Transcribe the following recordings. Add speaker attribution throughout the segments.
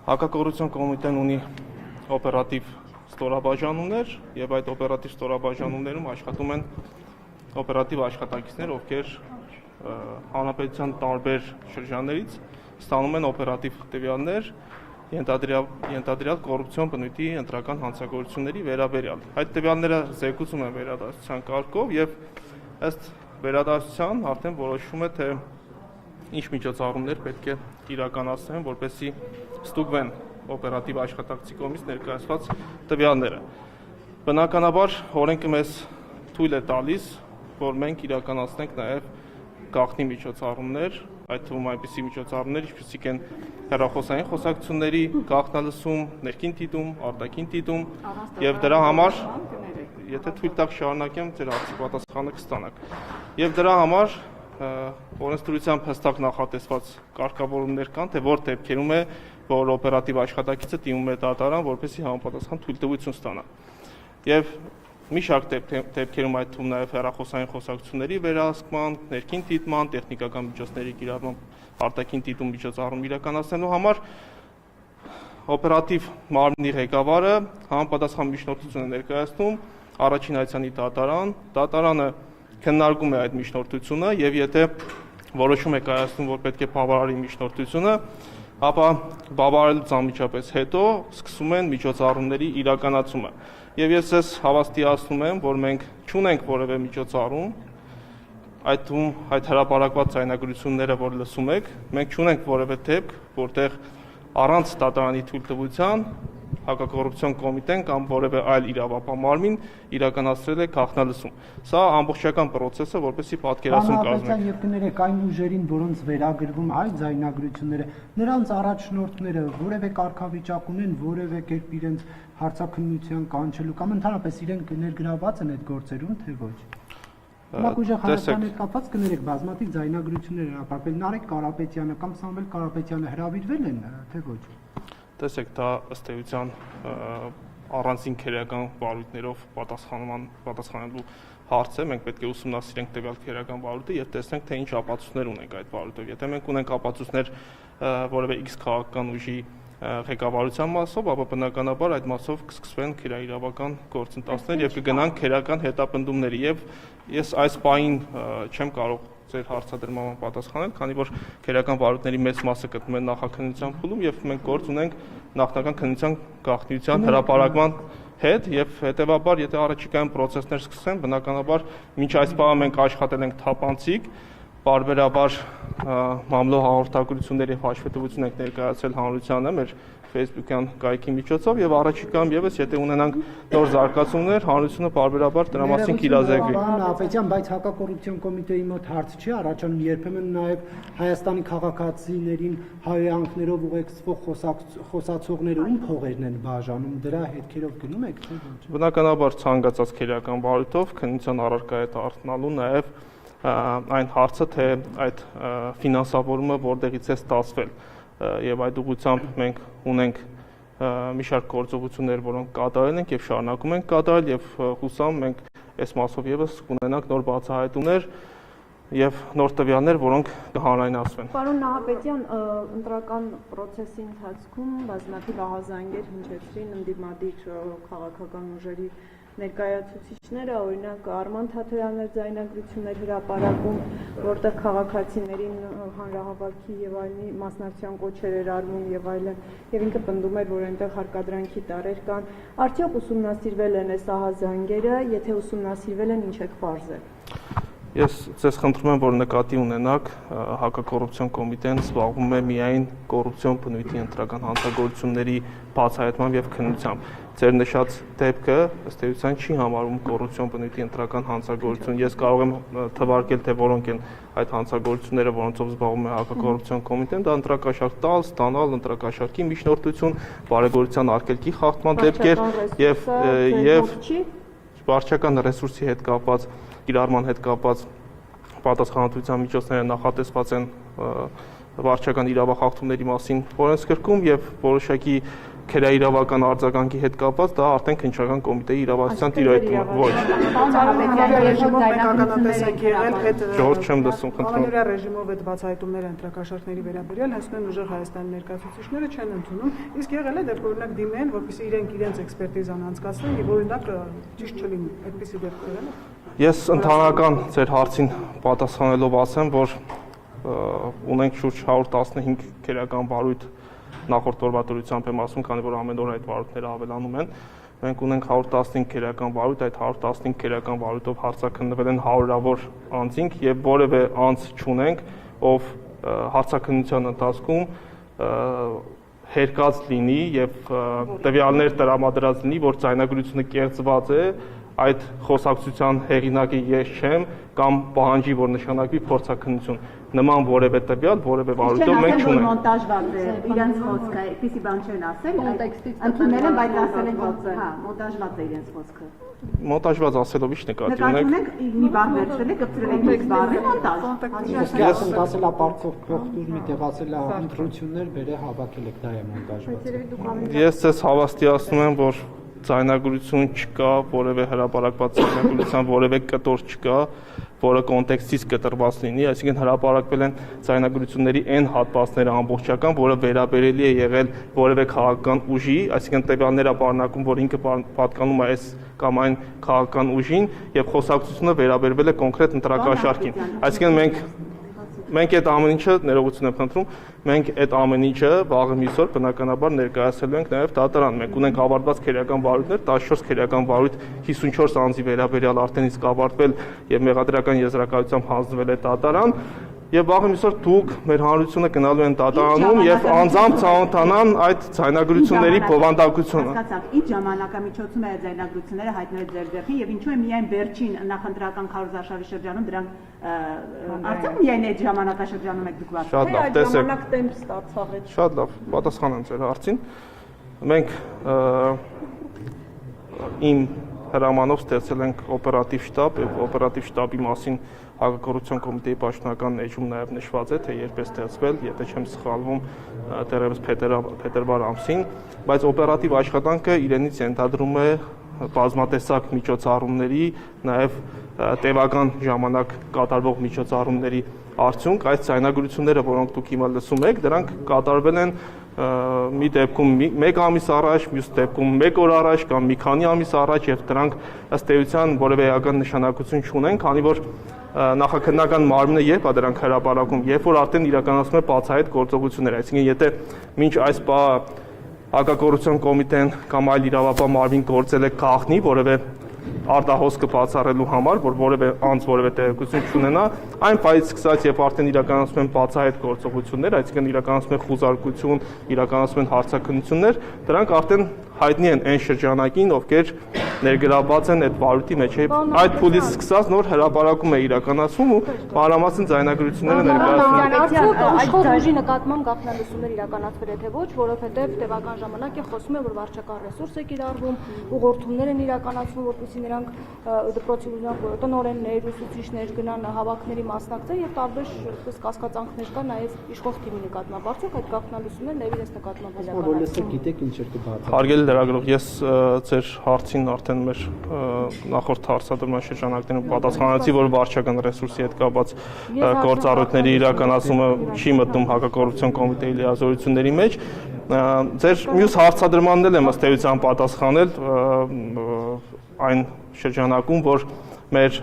Speaker 1: Հակակոռուպցիոն կոմիտեն ունի օպերատիվ ստորաբաժանումներ եւ այդ օպերատիվ ստորաբաժանումներում աշխատում են օպերատիվ աշխատակիցներ, ովքեր հանրապետության տարբեր շրջաններից ստանում են օպերատիվ տվյալներ ենթադրյալ կոռուպցիոն բնույթի ընտրական հանցագործությունների վերաբերյալ։ Այդ տվյալները զեկուցում են վերադասության կարգով եւ ըստ վերադասության արդեն որոշվում է թե ինչ միջոցառումներ պետք է իրականացնեն, որպեսզի ստուգվեն օպերատիվ աշխատակցի կողմից ներկայացված տվյալները։ Բնականաբար օրենքը մեզ թույլ է տալիս, որ մենք իրականացնենք նաև գաղտնի միջոցառումներ, այդ թվում այնպիսի միջոցառումներ, ինչպիսիք են հեռախոսային խոսակցությունների գաղտնալսում, ներքին դիտում, արտաքին դիտում, եւ դրա համար, եթե թույլ տաք շարունակեմ, ձեր հարցի պատասխանը կստանաք։ Եվ դրա համար օրենսդրությամբ հստակ նախատեսված կարգավորումներ կան, թե որ դեպքերում է, որ օպերատիվ աշխատակիցը դիմում է դատարան, որպեսզի համապատասխան թույլտվություն ստանա։ Եվ մի շարք դեպքերում այդ թվում նաև հեռախոսային խոսակցությունների վերահսկման, ներքին դիտման, տեխնիկական միջոցների կիրառման, արտաքին դիտում միջոցառում իրականացնելու համար օպերատիվ մարմնի ղեկավարը համապատասխան միջնորդություն է ներկայացնում առաջին այցանի դատարան, դատարանը քննարկում է այդ միջնորդությունը եւ եթե որոշում է կայացնում, որ պետք է բավարարի միջնորդությունը, ապա բավարարելուց անմիջապես հետո սկսում են միջոցառումների իրականացումը։ Եվ ես ես հավաստիացնում եմ, որ մենք չունենք որևէ միջոցառում, այդ թվում այդ հրապարակված ձայնագրությունները, որ լսում եք, մենք չունենք որևէ դեպք, որտեղ առանց դատարանի թույլտվության հակակոռուպցիոն կոմիտեն կամ որևէ այլ իրավապահ մարմին իրականացրել է գաղտնալսում։ Սա ամբողջական process է, որպեսզի պատկերացում կազմենք։
Speaker 2: Եվ կներեք այն ուժերին, որոնց վերագրվում այ ձայնագրությունները, նրանց առաջնորդները որևէ կարգավիճակ ունեն, որևէ կերպ իրենց հարցաքննության կանչելու կամ ընդհանրապես իրենք ներգրավված են այդ գործերում, թե ոչ։ Մակուժը Հայաստանի հետ կապված կներեք բազմաթիվ ձայնագրություններ հրապարակվել, Նարեկ Կարապետյանը կամ Սամվել Կարապետյանը հրավիրվել են, թե ոչ։
Speaker 1: Տեսեք, դա ըստ էության առանձին քերական վարույթներով պատասխանելու հարց է, մենք պետք է ուսումնասիրենք տվյալ քերական վարույթը եւ տեսնենք, թե ինչ ապացույցներ ունենք այդ վարույթով։ Եթե մենք ունենք ապացույցներ որևէ X քաղաքական ուժի ղեկավարության մասով, ապա բնականաբար այդ մասով կսկսվեն քերաիրավական գործընթացներ եւ կգնան քերական հետապնդումների եւ ես այս պահին չեմ կարող ձեր հարցադրման պատասխանել, քանի որ քերական վարույթների մեծ մասը գտնվում է նախաքննության փուլում եւ մենք գործ ունենք նախնական քննության գաղտնիության հրապարակման հետ եւ հետեւաբար եթե առաջիկայում process-ներ սկսեն, բնականաբար մինչ այս պահը մենք աշխատել ենք թափանցիկ, բարբերաբար մամլո հաղորդագրությունների հաշվետվություն ենք ներկայացրել հանրությանը մեր Facebook-յան կայքի միջոցով եւ առաջիկայում եւս եթե ունենանք նոր զարգացումներ, հանրությունը բարբերաբար դրա մասին կիրազեկվի։
Speaker 2: Պարոն Ապետյան, բայց հակակոռուպցիոն կոմիտեի մոտ հարց չի առաջանում երբեմն նաեւ Հայաստանի քաղաքացիներին հայհոյանքներով ուղեկցվող խոսացողները ում փողերն են բաժանում, դրա հետքերով գնում եք, թե ոչ։
Speaker 1: Բնականաբար ցանկացած քերական վարույթով քննության առարկա է դառնալու նաեւ այն հարցը, թե այդ ֆինանսավորումը որտեղից է ստացվել եւ այդ ուղղությամբ մենք ունենք մի շարք գործողություններ, որոնք կատարել ենք եւ շարունակում ենք կատարել եւ հուսամ մենք այս մասով եւս կունենանք նոր բացահայտումներ եւ նոր տվյալներ, որոնք կհանրայնացվեն։
Speaker 3: Պարոն Նահապետյան, ընտրական process-ի ընթացքում բազմաթիվ ահազանգեր հնչեցրին ընդդիմադիր քաղաքական ուժերի ներկայացուցիչները, օրինակ Արման Թաթոյաններ ձայնագրություններ հրապարակում, որտեղ քաղաքացիներին հանրահավաքի եւ այլնի մասնակցության կոչեր էր արվում եւ այլն, եւ ինքը պնդում էր, որ այնտեղ հարկադրանքի տարեր կան։ Արդյոք ուսումնասիրվել են այս ահազանգերը, եթե ուսումնասիրվել են, ինչ եք պարզել։
Speaker 1: Ես ձեզ խնդրում եմ, որ նկատի ունենաք հակակոռուպցիոն կոմիտեն զբաղվում է միայն կոռուպցիոն բնույթի ընտրական հանցագործությունների բացահայտմամբ եւ քննությամբ։ Ձեր նշած դեպքը ըստ էության չի համարվում կոռուպցիոն բնույթի ընտրական հանցագործություն։ Ես կարող եմ թվարկել, թե որոնք են այդ հանցագործությունները, որոնցով զբաղվում է հակակոռուպցիոն կոմիտեն, դա ընտրակաշարք տալ, ստանալ, ընտրակաշարքի միջնորդություն, բարեգործության արգելքի խախտման դեպքեր եւ վարչական ռեսուրսի հետ կապված կիրառման հետ կապված պատասխանատվության միջոցները նախատեսված են վարչական իրավախախտումների մասին օրենսգրքում եւ որոշակի քրեաիրավական արձագանքի հետ կապված դա արդեն քննչական կոմիտեի իրավասության տիրույթում ոչ Ժողովուրդ չեմ լսում խնդրում
Speaker 4: Կանոնի ռեժիմով այդ բացահայտումները ընտրակաշառքների վերաբերյալ Հայաստանի ուժեղ Հայաստանի ներկայացուցիչները չեն ընդունում իսկ եղել է դեպք օրինակ դիմեն որպեսզի իրենք իրենց էքսպերտիզան անցկացնեն եւ օրինակ ճիշտ չլինի այդպիսի դեպք եղել է
Speaker 1: Ես ընդհանրական ձեր հարցին պատասխանելով ասեմ որ ունենք շուրջ 115 քրեական վարույթ նախորդ օրվա դրությամբ եմ ասում, քանի որ ամեն օր այդ վարույթները ավելանում են։ Մենք ունենք 115 քրեական վարույթ, այդ 115 քրեական վարույթով հարցաքննվել են հարյուրավոր անձինք եւ որևէ անձ չունենք, ով հարցաքննության ընթացքում հերկած լինի եւ տվյալներ տրամադրած լինի, որ ձայնագրությունը կեղծված է, այդ խոսակցության հեղինակը ես չեմ կամ պահանջի, որ նշանակվի փորձաքննություն։ Նման որևէ տվյալ, որևէ վարույթով մենք չունենք։
Speaker 5: Մոնտաժված է, իրենց խոսքը, այդպեսի բան չեն ասել, ընդունել են, բայց ասել են, հա, մոնտաժված է իրենց խոսքը։
Speaker 1: Մոնտաժված ասելով ի՞նչ նկատի ունեք։
Speaker 5: Նկատի ունեք, մի բան վերցրել եք, կպցրել եք մի բառը, մոնտաժ։
Speaker 2: Ես ասել է պարտքով փոխտուր միտեղ ասել է ընտրություններ բերե հավաքել եք դա է մոնտաժված։
Speaker 1: Ես ձեզ հավաստիացնում եմ, որ ձայնագրություն չկա, որևէ հրապարակված ձայնագրության որևէ կտոր չկա, որը կոնտեքստից կտրված լինի, այսինքն հրապարակվել են ձայնագրությունների այն հատվածները ամբողջական, որը վերաբերելի է եղել որևէ քաղաքական ուժի, այսինքն տվյալները պարունակում, որ ինքը պատկանում է այս կամ այն քաղաքական ուժին եւ խոսակցությունը վերաբերվել է կոնկրետ ընտրակաշառքին։ Այսինքն մենք այդ ամեն ինչը ներողություն եմ խնդրում, մենք այդ ամեն ինչը վաղը մյուսօր բնականաբար ներկայացելու ենք նաև դատարան։ Մենք ունենք ավարտված քրեական վարույթներ, 14 քրեական վարույթ 54 անձի վերաբերյալ արդեն իսկ ավարտվել եւ մեղադրական եզրակացությամբ հանձնվել է դատարան։ Եվ վաղը մյուսօր դուք մեր հանրությունը գնալու են դատարանում եւ անձամբ ցանոթանան այդ ձայնագրությունների բովանդակությունը։
Speaker 5: Հասկացանք, ինչ ժամանակամիջոցում է այդ ձայնագրությունները հայտնել ձեր ձեռքին եւ ինչու է միայն վերջին նախընտրական քարոզարշավի շրջանում դրանք արդյոք միայն այդ ժամանակաշրջանում եք դուք վաստ։
Speaker 1: Շատ լավ, տեսեք։
Speaker 3: Ժամանակ տեմպ ստացավ այդ։
Speaker 1: Շատ լավ, պատասխանեմ ձեր հարցին։ Մենք իմ հրամանով ստեղծել ենք օպերատիվ շտաբ եւ օպերատիվ շտաբի մասին Հակակոռուպցիոն կոմիտեի պաշտոնական էջում նաև նշված է, թե երբ է ստեղծվել, եթե չեմ սխալվում, դեռևս փետրվար ամսին, բայց օպերատիվ աշխատանքը իրենից ենթադրում է բազմատեսակ միջոցառումների, նաև տևական ժամանակ կատարվող միջոցառումների արդյունք, այս ձայնագրությունները, որոնք դուք հիմա լսում եք, դրանք կատարվել են մի դեպքում 1 ամիս առաջ, մյուս դեպքում 1 օր առաջ կամ մի քանի ամիս առաջ եւ դրանք ըստ էության որևէ էական նշանակություն չունեն, քանի որ նախաքննական մարմինը երբ է դրանք հրապարակում, երբ որ արդեն իրականացնում է բացահայտ գործողություններ, այսինքն եթե մինչ այս պահը Հակակոռուպցիոն կոմիտեն կամ այլ իրավապահ մարմին գործել է գաղտնի, որևէ արտահոսքը բացառելու համար, որ որևէ անձ որևէ տեղեկություն չունենա, այն պահից սկսած, երբ արդեն իրականացում են բացահայտ գործողություններ, այսինքն իրականացում են խուզարկություն, իրականացում են հարցաքննություններ, դրանք արդեն հայտնի են այն շրջանակին, ովքեր ներգրավված են այդ վարույթի մեջ։ Այդ փուլից սկսած նոր հրապարակում է իրականացվում ու մանրամասն ձայնագրությունները ներկայացնում։
Speaker 6: Աշխորհ ուժի նկատմամբ գաղտնալսումներ իրականացվել է թե ոչ, որովհետև տևական ժամանակ է խոսում է, որ վարչական ռեսուրս է կիրառվում, ուղղորդումներ են իրականացվում, որպեսզի նրանք դպրոցի տնօրեններ, ուսուցիչներ գնան հավաքների մասնակցեն եւ տարբեր կասկածանքներ կա նաեւ իշխող թիմի նկատմամբ։ Արդյոք այդ գաղտնալսումները նավիրես նկատմամբ իրականացվում։
Speaker 2: Գիտեք ինչ էր կբացատրի։
Speaker 1: Հարգելի լրագրող, ես ձեր հարցին արդեն մեր նախորդ հարցադրման շրջանակներում պատասխանեցի, որ վարչական ռեսուրսի հետ կապված գործառույթների իրականացումը չի մտնում Հակակոռուպցիոն կոմիտեի լիազորությունների մեջ։ Ձեր մյուս հարցադրմանն էլ եմ ըստ էության պատասխանել այն շրջանակում, որ մեր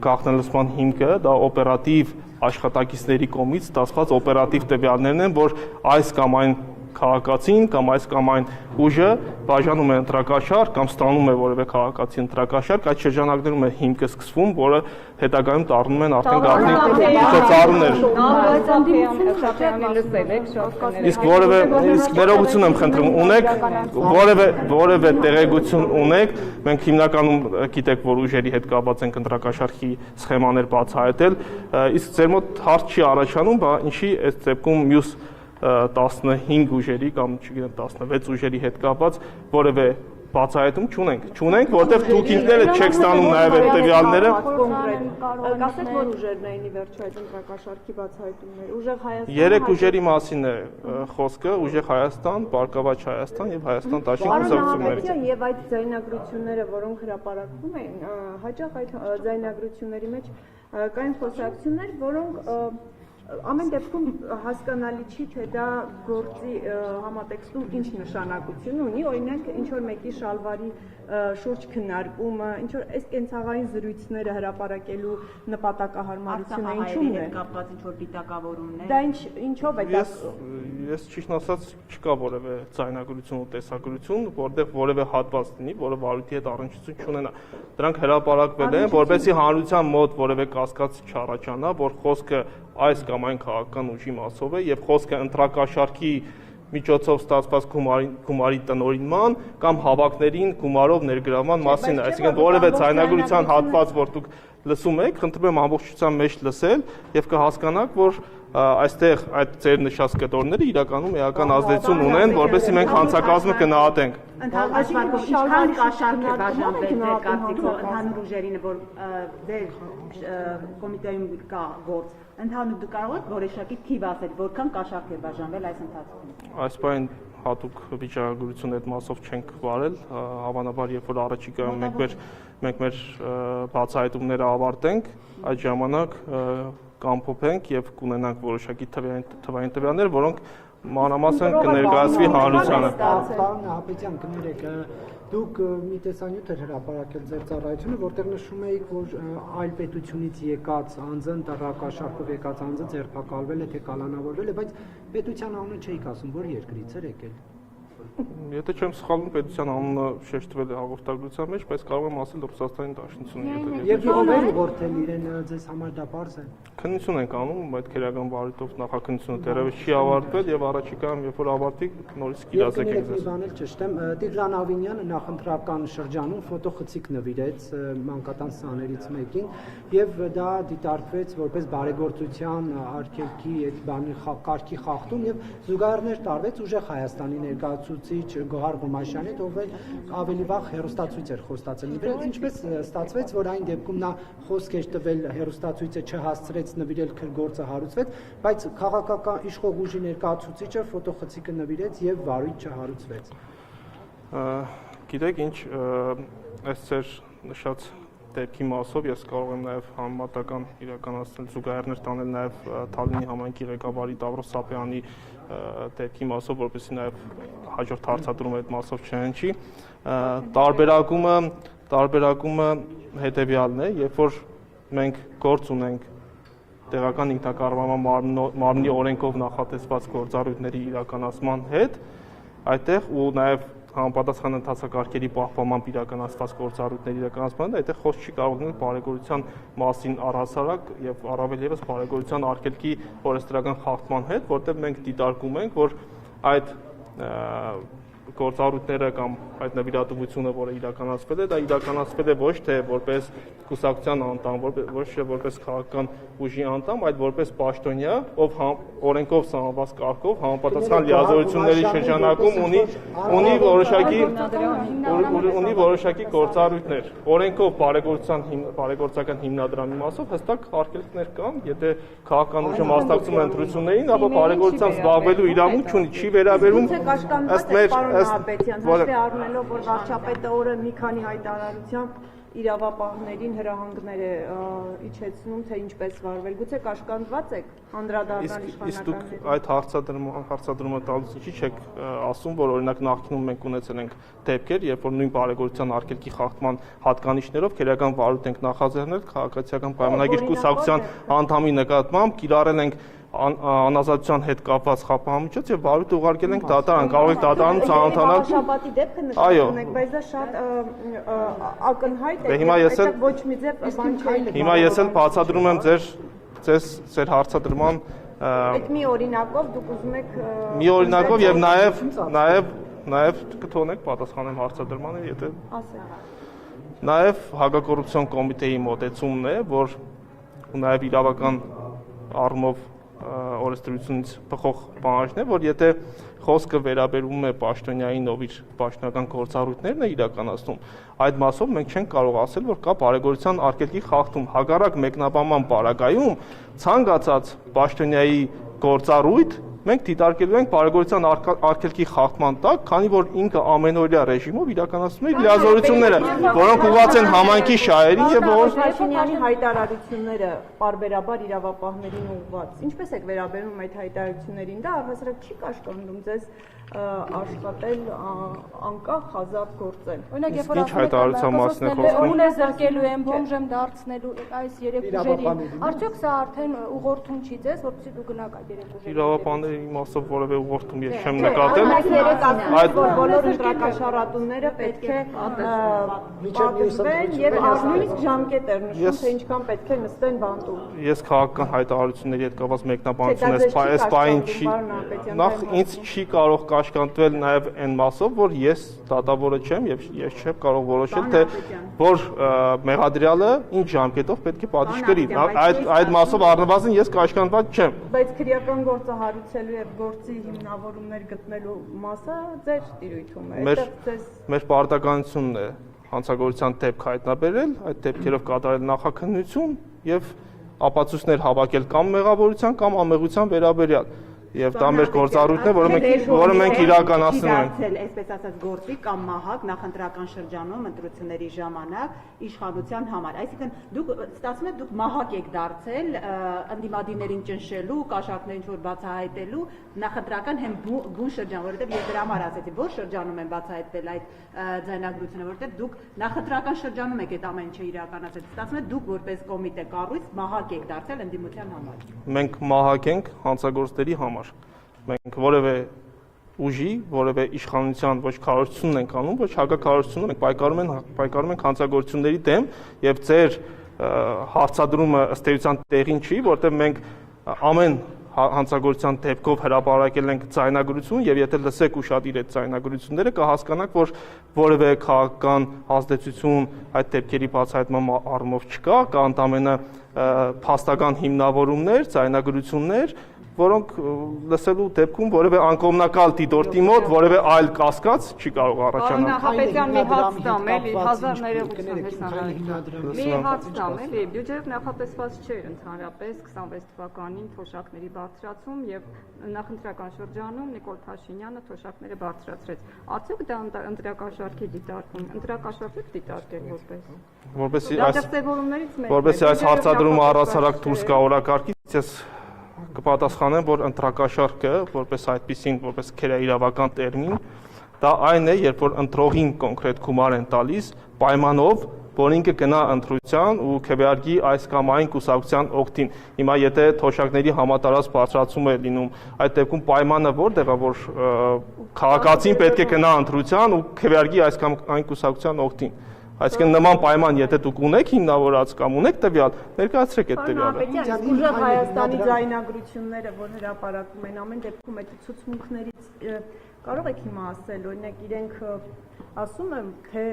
Speaker 1: գաղտնալսման հիմքը դա օպերատիվ աշխատակիցների կողմից ստացված օպերատիվ տվյալներն են, որ այս կամ այն քաղաքացին կամ այս կամ այն ուժը բաժանում է ընտրակաշառք կամ ստանում է որևէ քաղաքացի ընտրակաշառք, այդ շրջանակներում է հիմքը սկսվում, որը հետագայում դառնում են արդեն գաղտնի միջոցառումներ։ Իսկ ներողություն եմ խնդրում, ունեք որևէ տեղեկություն ունեք, մենք հիմնականում գիտեք, որ ուժերի հետ կապված ենք ընտրակաշառքի սխեմաներ բացահայտել, իսկ ձեր մոտ հարց չի առաջանում, բա ինչի այս դեպքում մյուս 15 ուժերի կամ չգիտեմ 16 ուժերի հետ կապված որևէ բացահայտում չունենք, որտեղ դուք ինքներդ չեք ստանում նաև այդ տվյալները։
Speaker 3: Կասեք, որ ուժերն էին ի վերջո այդ ընտրակաշարքի բացահայտումները։ Ուժեղ Հայաստան։
Speaker 1: Երեք ուժերի մասին է խոսքը՝ Ուժեղ Հայաստան, Բարգավաճ Հայաստան եւ Հայաստան Դաշինք կուսակցություններից։
Speaker 3: Եվ այդ ձայնագրությունները, որոնք հրապարակվում էին, հաճախ այդ ձայնագրությունների մեջ կային խոսակցություններ, որոնք ամեն դեպքում հասկանալի չի, թե դա գործի համատեքստում ինչ նշանակություն ունի, օրինակ ինչ որ մեկի շալվարի շուրջ քննարկումը, ինչ որ այս կենցաղային զրույցները հրապարակելու նպատակահարմարությունը ինչու՞մն է
Speaker 5: կապված ինչ որ դիտակավորումներ։
Speaker 3: Դա ինչով է դա։
Speaker 1: Ես ճիշտ ասած չկա որևէ ձայնագրություն ու տեսագրություն, որտեղ որևէ հատված լինի, որը վարույթի հետ առնչություն չունենա։ Դրանք հրապարակվել են, որովհետեւ հանրության մոտ որևէ կասկած չառաջանա, որ խոսքը այս կամ այն քաղաքական ուժի մասով է եւ խոսքը ընտրակաշարքի միջոցով ստացված գումարի տնօրինման կամ հավաքներին գումարով ներգրավման մասին է, այսինքն որևէ ձայնագրության հատված, որ դուք լսում եք, խնդրում եմ ամբողջությամբ մեջ լսել եւ կհասկանաք, որ այստեղ այդ ձեր նշած կտորները իրականում էական ազդեցություն ունեն, որովհետեւ մենք հանցակազմը գնահատենք։
Speaker 5: Ընդհանրապես ինչքան կաշառք է բաժանվել ձեր կարծիքով ընդհանուր ուժերին, որ ձեր կոմիտեում կա գործ, ընդհանուր դու կարող եք որոշակի թիվ ասել, որքան կաշառք է բաժանվել այս ընթացքում։
Speaker 1: Այս բան հատուկ վիճակագրություն այդ մասով չենք վարել, հավանաբար երբ որ առաջիկայում մենք մեր բացահայտումները ավարտենք, այդ ժամանակ կամփոփենք եւ կունենանք որոշակի թվային տվյալներ, որոնք մանրամասն կներկայացվի հանրությանը։
Speaker 2: Պարոն Հապետյան, կներեք, դուք մի տեսանյութ էր հրապարակել ձեր ծառայությունը, որտեղ նշում էիք, որ այլ պետությունից եկած անձը, ընտրակաշառքով եկած անձը ձերբակալվել է, թե կալանավորվել է, բայց պետության անունը չէիք ասում, որ երկրից էր եկել։
Speaker 1: Եթե չեմ սխալվում, պետության անունը շեշտվել է հաղորդագրության մեջ, բայց կարող եմ ասել Ռուսաստանի Դաշնությունը եկել։
Speaker 2: Եվ ով է ուղղորդել իրեն, ձեզ համար դա պարզ է։
Speaker 1: Քննություն ենք անում, այդ քերական վարույթով նախաքննությունը դեռևս չի ավարտվել եւ առաջիկայում երբ որ ավարտի նորից կիրազեկենք ձեզ։
Speaker 2: Բանել ճշտեմ, Տիգրան Ավինյանը նախընտրական շրջանում ֆոտոխցիկ նվիրեց մանկատան սաներից մեկին եւ դա դիտարկվեց որպես բարեգործության արգելքի այդ բանի կարգի խախտում եւ զուգահեռներ տարվեց Ուժեղ Հայաստանի ներկայացուցիչ Գոհար Գումաշյանի, ով ավելի վաղ հերոստացույց էր խոստացել նվիրել, ինչպես ստացվեց, որ այն դեպքում նա խոսք էր տվել հերոստացույցը չհասցրեց նվիրել գործը հարուցվեց, բայց քաղաքական իշխող ուժի ներկայացուցիչը ֆոտոխցիկը նվիրեց եւ վարույթ չհարուցվեց։
Speaker 1: Գիտեք ինչ, այս ծեր նշած դեպքի մասով ես կարող եմ նաև համեմատական իրականացնել զուգահեռներ տանել նաև Թալինի համայնքի ղեկավարի Տավրոս Սապյանի դեպքի մասով, որովհետեւ նաև հաջորդ հարցադրումը այդ մասով չհնչի։ Տարբերակումը հետեւյալն է, երբ որ մենք գործ ունենք տեղական ինքնակառավարման մարմնի օրենքով նախատեսված գործառույթների իրականացման հետ, այդտեղ ու նաև համապատասխան ընթացակարգերի պահպանմամբ իրականացված գործառույթների իրականացման, այդտեղ խոսք չի կարող լինել բարեգործության մասին առհասարակ եւ առավել եւս բարեգործության արգելքի օրենսդրական խախտման հետ, որտեղ մենք դիտարկում ենք, որ այդ գործառույթները կամ այդ նվիրատվությունը, որը իրականացվել է, դա իրականացվել է ոչ թե որպես կուսակցության անդամ, ոչ թե որպես քաղաքական ուժի անդամ, այլ որպես պաշտոնյա, ով օրենքով սահմանված կարգով համապատասխան լիազորությունների շրջանակում ունի որոշակի գործառույթներ։ Օրենքով բարեգործական հիմնադրամի մասով հստակ արգելքներ կան, եթե քաղաքական ուժը մասնակցում է ընտրություններին, ապա բարեգործությամբ զբաղվելու իրավունք չունի, չի վերաբերում ըստ մեր
Speaker 3: Հապետյան, հաշվի առնելով, որ վարչապետը օրը մի քանի հայտարարությամբ իրավապահներին հրահանգներ է իջեցնում, թե ինչպես վարվել, գուցե կաշկանդված եք անդրադառնալ իշխանական։
Speaker 1: Իսկ դուք այդ հարցադրումը տալուց ինչի չեք ասում, որ օրինակ նախկինում մենք ունեցել ենք դեպքեր, երբ որ նույն բարեգործության արգելքի խախտման հատկանիշներով քերական վարույթ ենք նախաձեռնել քաղաքացիական պայմանագիր կուսակցության անդամի նկատմամբ, կիրառել ենք անազատության հետ կապված խափահամիջոց եւ վարույթ ուղարկել ենք դատարան, կարող եք դատարանում ծանոթանալ։
Speaker 3: Շաբաթի դեպքը նշանակում եք, բայց դա շատ ակնհայտ է։
Speaker 1: Հիմա ես էլ
Speaker 3: ոչ մի ձև բան չի։
Speaker 1: Հիմա ես էլ բացատրում եմ ձեր հարցադրման
Speaker 3: այդ մի օրինակով դուք ուզում եք
Speaker 1: մի օրինակով եւ նաեւ կթողնեք պատասխանեմ հարցադրմանը, եթե
Speaker 3: ասեք։
Speaker 1: Նաեւ հակակոռուպցիոն կոմիտեի մոտեցումն է, որ նաեւ իրավական առումով օրենսդրությունից բխող բանջն է, որ եթե խոսքը վերաբերում է պաշտոնյային, ով իր պաշտոնական գործառույթներն է իրականացնում, այդ մասով մենք չենք կարող ասել, որ կա բարեգործության արգելքի խախտում։ Հակառակ մեկնաբանման պարագայում ցանկացած պաշտոնյայի գործառույթ մենք դիտարկելու ենք բարեգործության արգելքի խախտման տակ, քանի որ ինքը ամենօրյա ռեժիմով իրականացնում է իր լիազորությունները, որոնք ուղղված են համայնքի շահերին եւ
Speaker 3: Փաշինյանի հայտարարությունները պարբերաբար իրավապահներին ուղղված։ Ինչպես եք վերաբերում այդ հայտարարություններին, դա առհասարակ չի կաշկանդում ձեզ աշխատել անկախ ազատ գործել։
Speaker 6: Օրինակ, երբ
Speaker 1: Ինչ հայտարարության մասին է խոսքը։
Speaker 6: Ունես զրկելու են, բոմժ եմ դարձնելու այս երեք ուժերին, արդյոք սա արդեն ուղղորդում չի ձեզ, որպեսզի դու գնաք այդ երեք ուժերին։
Speaker 1: Իրավապահների իմաստով որևէ ուղղորդում ես չեմ նկատել։
Speaker 3: Այդ բոլոր ընտրակաշառատունները պետք է պատժվեն եւ նույնիսկ ժամկետեր նշում, թե ինչքան պետք է նստեն բանտում։
Speaker 1: Ես քաղաքական հայտարարությունների հետ կապված մեկնաբանություն այս պահին չի նախ ինձ չի կարող կաշկանդվել նաև այն մասով, որ ես դատավորը չեմ եւ ես չեմ կարող որոշել, թե որ մեղադրյալը ինչ ժամկետով պետք է պատիժ կրի։ Այդ մասով առնվազն ես կաշկանդված չեմ։
Speaker 3: Բայց քրեական գործը հարուցելու եւ գործի հիմնավորումներ գտնելու մասը ձեր տիրույթում է։
Speaker 1: Մեր պարտականությունն է հանցագործության դեպք հայտնաբերել, այդ դեպքերով կատարել նախաքննություն եւ ապացույցներ հավաքել կամ մեղավորության կամ անմեղության վերաբերյալ։ Եվ դա մեր գործառույթն է, որը մենք իրականացնում ենք։
Speaker 5: Այսպես ասած գործի կամ մահակ նախընտրական շրջանում ընտրությունների ժամանակ իշխանության համար։ Այսինքն դուք ստացվում է դուք մահակ եք դարձել ընդդիմադիրներին ճնշելու, կաշառքներին ինչ-որ բացահայտելու նախընտրական հեմ բուն շրջան, որովհետև ես դրա համար ասեցի, որ շրջանում են բացահայտվել այդ ձայնագրությունը, որովհետև դուք նախընտրական շրջանում եք այդ ամեն ինչը իրականացել։ Ստացվում է դուք որպես կոմիտե կառույց մահակ եք դարձել ընդդիմության համար։
Speaker 1: Մենք մահակ ենք հանցագործների համար։ Մենք որևէ ուժի, որևէ իշխանության ոչ քարոզությունն ենք անում, ոչ հակաքարոզություն, մենք պայքարում ենք հանցագործությունների դեմ եւ ձեր հարցադրումը ըստ էության տեղին չի, որտեղ մենք ամեն հանցագործության դեպքով հրապարակել ենք ձայնագրություն եւ եթե լսեք ուշադիր այդ ձայնագրությունները կհասկանաք, որ որևէ քաղաքական ազդեցություն այդ դեպքերի բացահայտման առումով չկա, կա ընդամենը փաստական հիմնավորումներ, ձայնագրություններ, որոնք լսելու դեպքում որևէ անկողմնակալ դիտորդի մոտ որևէ այլ կասկած չի կարող առաջանալ։
Speaker 7: Նախապետյան մի հաց տամ էլի 1986 մի հաց տամ էլի բյուջեով նախատեսված չէր ընդհանրապես 26 թվականին թոշակների բարձրացում եւ նախընտրական շրջանում Նիկոլ Փաշինյանը թոշակները բարձրացրեց։ Արդյոք դա ընտրակաշառքի դիտարկում, ընտրակաշառք դիտարկել
Speaker 1: որպեսզի այս հարցադրումը առհասարակ դուրս գա օրակարգից, ես կպատասխանեմ, որ ընտրակաշառքը, որպես այդպիսին, որպես քերաիրավական տերմին, դա այն է, երբ որ ընտրողին կոնկրետ գումար են տալիս պայմանով, որ ինքը գնա ընտրության ու քվեարկի այս կամ այն կուսակցության օգտին։ Հիմա եթե թոշակների համատարած բարձրացում է լինում, այդ դեպքում պայմանը որտեղ է, որ քաղաքացին պետք է գնա ընտրության ու քվեարկի այս կամ այն կուսակցության օգտին։ Այսինքն նման պայման, եթե դուք ունեք հիմնավորած կամ ունեք տվյալ, ներկայացրեք այդ տվյալը։
Speaker 3: Ուժեղ Հայաստանի ձայնագրությունները, որ հրապարակում են, ամեն դեպքում այդ ցուցմունքներից կարող եք հիմա ասել, օրինակ իրենք ասում եմ, թե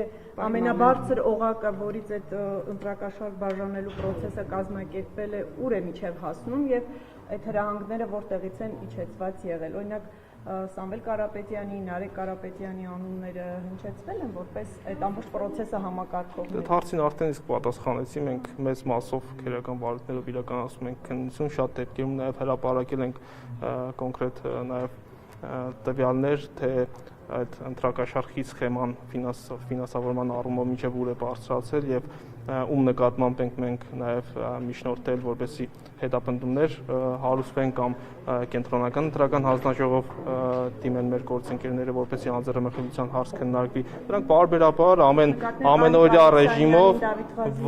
Speaker 3: ամենաբարձր օղակը, որից այդ ընտրակաշառք բաժանելու process-ը կազմակերպվել է, ուր է միջև հասնում եւ այդ հրահանգները որտեղից են իջեցված եղել։ Օրինակ Սամվել Կարապետյանի, Նարեկ Կարապետյանի անունները հնչեցվել են որպես այդ ամբողջ process-ը համակարգողներ։
Speaker 1: Այդ հարցին արդեն իսկ պատասխանեցի, մենք մեծ մասով քերական վարույթներով իրականացնում ենք քննություն, շատ դեպքերում նաև հրապարակել ենք կոնկրետ նաև տվյալներ, թե այդ ընտրակաշառքի սխեման ֆինանսավորման առումով մինչև ուր է բարձրացել եւ ում նկատմամբ ենք նաև միջնորդել, որպեսզի հետապնդումներ հարուցվեն կամ կենտրոնական ընտրական հանձնաժողով դիմեն մեր գործընկերները, որպեսզի անձեռնմխելիության հարց քննարկվի։ Դրանք պարբերաբար ամենօրյա ռեժիմով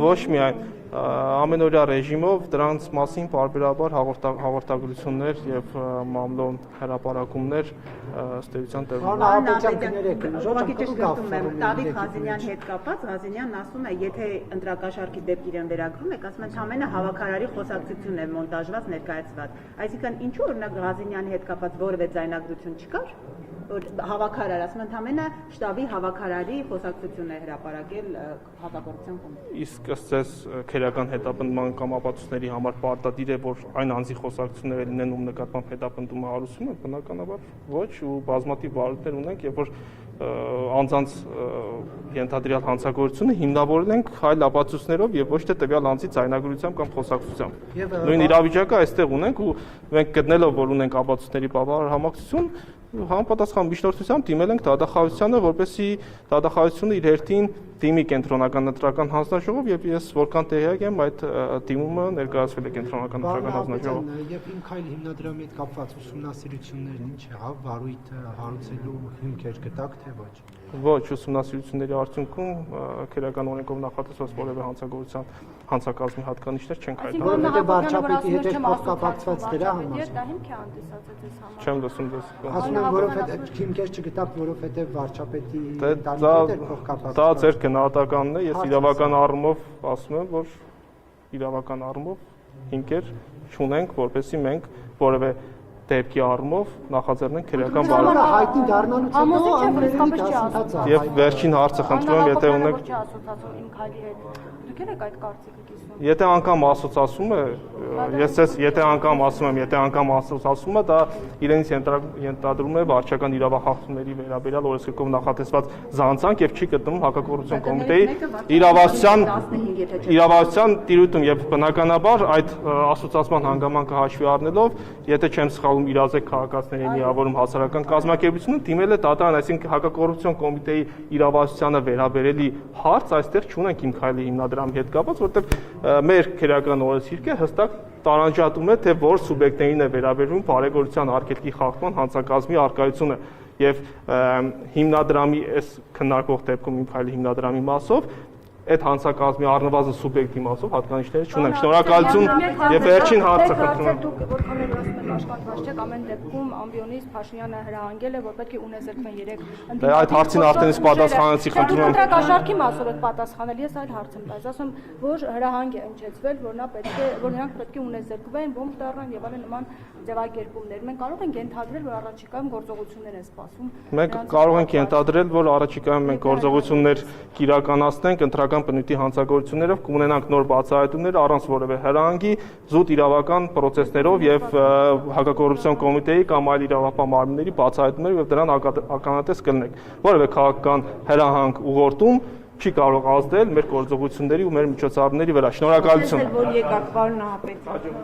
Speaker 1: ոչ միայն ամենօրյա ռեժիմով դրանց մասին պարբերաբար հաղորդագրություններ եւ մամլո հրապարակումներ ըստ էության տեղում
Speaker 5: են։ Դավիթ Ղազենյանի հետ կապված Ղազենյանն ասում է, եթե ընտրակաշառքի դեպք իրեն վերագրում եք, ասում են ամենը հավաքարարի խոսակցությունն է մոնտաժված, ներկայացված։ Այսինքն ինչու օրինակ Ղազենյանի հետ կապված որևէ ձայնագրություն չկար։ հավաքարար, ասում ընդամենը շտաբի հավաքարարի խոսակցություն է հրապարակել հակակոռուպցիոն կոմիտեը։
Speaker 1: Իսկ ըստ ձեզ քերական հետապնդման կամ ապացույցների համար պարտադիր է, որ այն անձի խոսակցությունները լինեն, ում նկատմամբ հետապնդումը հարուցվում է, բնականաբար ոչ, ու բազմաթիվ վարույթներ ունենք, երբ որ անձանց ենթադրյալ հանցագործությունը հիմնավորել ենք այլ ապացույցներով եւ ոչ թե տվյալ անձի ձայնագրությամբ կամ խոսակցությամբ։ Նույն իրավիճակը այստեղ ունենք ու մենք գտնելով, որ ունենք ապացույցների բավարար համակցություն, համապատասխան միջնորդությամբ դիմել ենք դատախազությանը, որպեսզի դատախազությունը իր հերթին դիմի կենտրոնական ընտրական հանձնաժողով եւ ես որքան տեղյակ եմ այդ դիմումը ներկայացվել է կենտրոնական ընտրական հանձնաժողով։
Speaker 2: Եվ Իմ քայլի հիմնադրամի հետ կապված ուսումնասիրություններն ինչ եղավ, վարույթը հարուցելու հիմքեր գտաք թե ոչ։
Speaker 1: Ոչ, ուսումնասիրությունների արդյունքում քերական օրենքով նախատեսված որևէ հանցագործության հանցակազմի հատկանիշներ չեն հայտնվել։
Speaker 2: Որովհետև վարչապետի հետ փոխկապակցված դրա համար։
Speaker 6: Դա հիմք է հանդիսացած ես համար։
Speaker 1: Չեմ լսում ձեզ։
Speaker 2: Ասում եմ, որովհետև հիմքեր չգտաք, որովհետև վարչապետի
Speaker 1: դա ձեր գնահատականն է, ես իրավական առումով ասում եմ, որ իրավական առումով հիմքեր չունենք, որպեսզի մենք որևէ դեպքի առումով նախաձեռնենք քրեական բարոյական
Speaker 2: հայտնի դառնալուց հետո
Speaker 1: եւ վերջին հարցը խնդրում եմ, եթե ունեք
Speaker 6: Իմ քայլի հետ դուք եք այդ կարծիքը կիսում։
Speaker 1: Եթե անգամ ասոցացում է, ես եթե անգամ ասում եմ, եթե անգամ ասոցացումը, դա իրենից ենթադրում է վարչական իրավախախտումների վերաբերյալ օրենսգրքով նախատեսված զանցանք եւ չի գտնվում հակակոռուպցիոն կոմիտեի իրավասության տիրույթում եւ բնականաբար այդ ասոցացման հանգամանքը հաշվի առնելով, եթե չեմ սխալվում, իրազեկ քաղաքացիների միավորում հասարակական կազմակերպությունը դիմել է դատարան, այսինքն հակակոռուպցիոն կոմիտեի իրավասությանը վերաբերելի հարց այստեղ չունենք Իմ քայլի հիմնադրամի հետ կապված, որտեղ մեր քերական օրենսգիրքը հստակ տարանջատում է, թե որ սուբյեկտներին է վերաբերվում բարեգործության արգելքի խախտման հանցակազմի առկայությունը եւ հիմնադրամի այս քննարկող դեպքում Իմ քայլի հիմնադրամի մասով այդ հանցակազմի առնվազն սուբյեկտի մասով հատկանիշները չունենք։ Շնորհակալություն եւ վերջին հարցը խնդրում եմ։
Speaker 6: Դուք որքան էլ ասում եք աշխատված չեք, ամեն դեպքում ամբիոնից Փաշինյանը հրահանգել է, որ պետք է ունեզրկվեն 3
Speaker 1: Դե այդ հարցին արդեն իսկ պատասխանեցի, խնդրում եմ։
Speaker 6: Ընտրակաշառքի մասով եք պատասխանել, ես այլ հարց եմ տալիս, ասում որ հրահանգ է հնչեցվել, որ նրանք պետք է ունեզրկվեն, ոմբ դառնան եւ այլն նման ձևակերպումներ։ Մենք կարող ենք ենթադրել, որ առաջիկայում գործողություններ են սպասում։
Speaker 1: Մենք կարող ենք ենթադրել, որ առաջիկայում մենք գործողություններ կիրականացնենք ընտրական բնույթի հանցագործություններով, կունենանք նոր բացահայտումներ առանց որևէ հրահանգի, զուտ իրավական պրոցեսներով եւ հակակոռուպցիոն կոմիտեի կամ այլ իրավապահ մարմինների բացահայտումներով եւ դրան ականատես կլինենք։ Որևէ քաղաքական հրահանգ ուղղորդում չի կարող ազդել մեր գործողությունների ու մեր միջոցառումների վրա։ Շնորհակալություն։
Speaker 3: Որ եկաք, պարոն Նահապետյան։